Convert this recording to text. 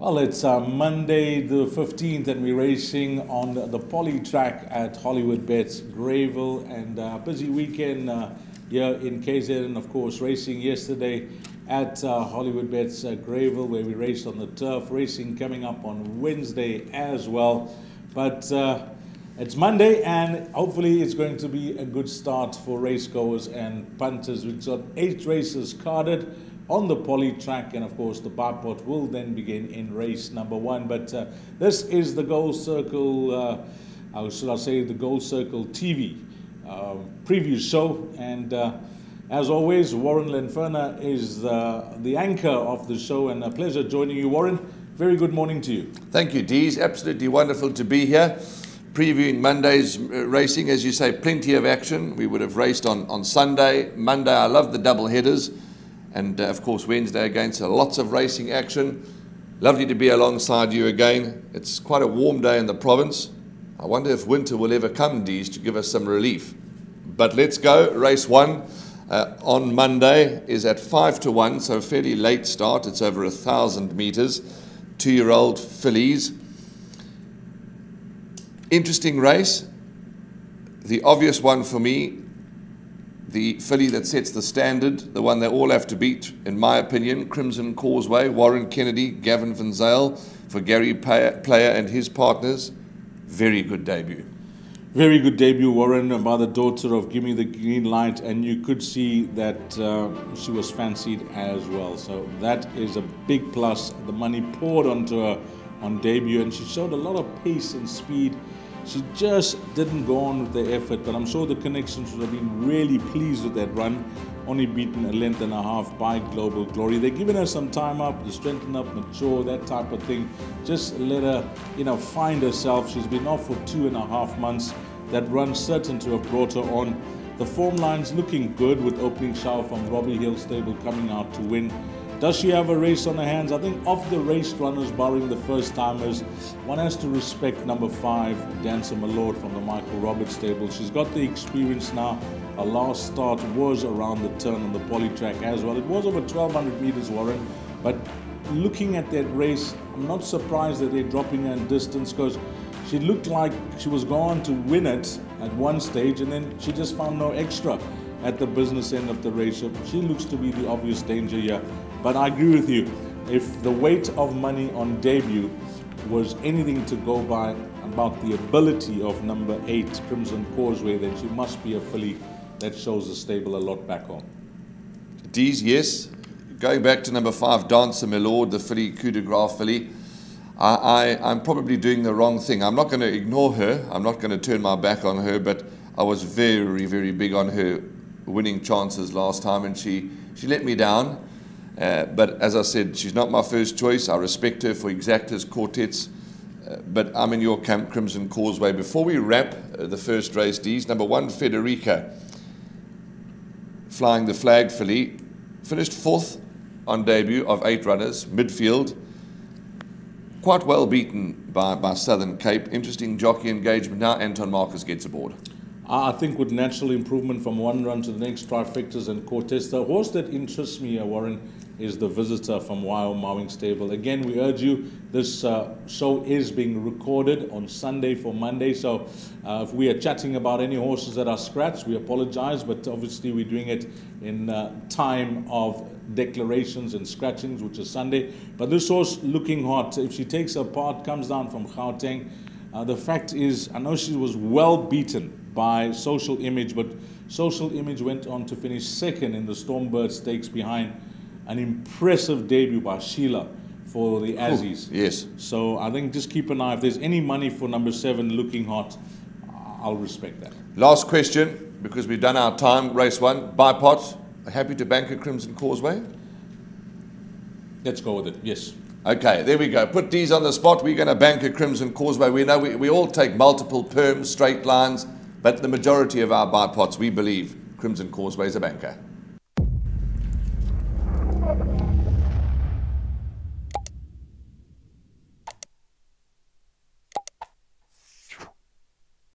Well, it's Monday the 15th and we're racing on the poly track at Hollywood Bets, Greyville, and busy weekend here in KZN, and of course racing yesterday at Hollywood Bets Greyville, where we raced on the turf. Racing coming up on Wednesday as well, but it's Monday and hopefully it's going to be a good start for racegoers and punters. We've got 8 races carded on the poly track, and of course the bar pot will then begin in race number 1. But this is the Gold Circle, how should I say, the Gold Circle TV preview show, and as always, Warren Lenferner is the anchor of the show, and a pleasure joining you, Warren. Very good morning to you. Thank you, Dees. Absolutely wonderful to be here, previewing Monday's racing. As you say, plenty of action. We would have raced on Sunday. Monday, I love the double headers. And of course Wednesday again, so lots of racing action. Lovely to be alongside you again. It's quite a warm day in the province. I wonder if winter will ever come, Dees, to give us some relief. But let's go. Race 1 on Monday is at 5 to 1, so a fairly late start. It's over 1,000 meters. 2-year-old fillies. Interesting race. The obvious one for me, the filly that sets the standard, the one they all have to beat, in my opinion, Crimson Causeway, Warren Kennedy, Gavin Van Zyl, for Gary Player and his partners. Very good debut. Very good debut, Warren, by the daughter of Gimme the Green Light, and you could see that she was fancied as well. So that is a big plus. The money poured onto her on debut, and she showed a lot of pace and speed. She just didn't go on with the effort, but I'm sure the connections would have been really pleased with that run. Only beaten a length and a half by Global Glory. They're giving her some time up to strengthen up, mature, that type of thing. Just let her, find herself. She's been off for 2.5 months. That run certain to have brought her on. The form line's looking good, with opening shower from Robbie Hill stable coming out to win. Does she have a race on her hands? I think of the race runners, barring the first timers, one has to respect number 5, Dancer Malord from the Michael Roberts stable. She's got the experience now. Her last start was around the turn on the poly track as well. It was over 1,200 meters, Warren, but looking at that race, I'm not surprised that they're dropping her in distance, because she looked like she was going to win it at one stage, and then she just found no extra at the business end of the race. So she looks to be the obvious danger here. But I agree with you. If the weight of money on debut was anything to go by about the ability of number 8, Crimson Causeway, then she must be a filly that shows the stable a lot back home. Dees, yes. Going back to number 5, Dancer Malord, the filly, coup de grace filly. I'm probably doing the wrong thing. I'm not going to ignore her. I'm not going to turn my back on her, but I was very, very big on her winning chances last time, and she let me down. But as I said, she's not my first choice. I respect her for exactas, quartets, but I'm in your camp, Crimson Causeway. Before we wrap the first race, D's, number 1, Federica, flying the flag filly, finished 4th on debut of 8 runners, midfield, quite well beaten by Southern Cape. Interesting jockey engagement now. Anton Marcus gets aboard. I think with natural improvement from one run to the next, trifectas and quartets. The horse that interests me, Warren, is the Visitor from Wild Mowing Stable. Again, we urge you, this show is being recorded on Sunday for Monday, so if we are chatting about any horses that are scratched, we apologize, but obviously we're doing it in time of declarations and scratchings, which is Sunday. But this horse looking hot. If she takes her part, comes down from Gauteng, the fact is, I know she was well beaten by Social Image, but Social Image went on to finish 2nd in the Stormbird Stakes behind an impressive debut by Sheila for the Aussies. Yes. So I think just keep an eye. If there's any money for number 7 looking hot, I'll respect that. Last question, because we've done our time. Race 1, buy pot. Happy to bank a Crimson Causeway? Let's go with it, yes. Okay, there we go. Put D's on the spot. We're going to bank a Crimson Causeway. We know we all take multiple perms, straight lines, but the majority of our buy pots, we believe Crimson Causeway is a banker.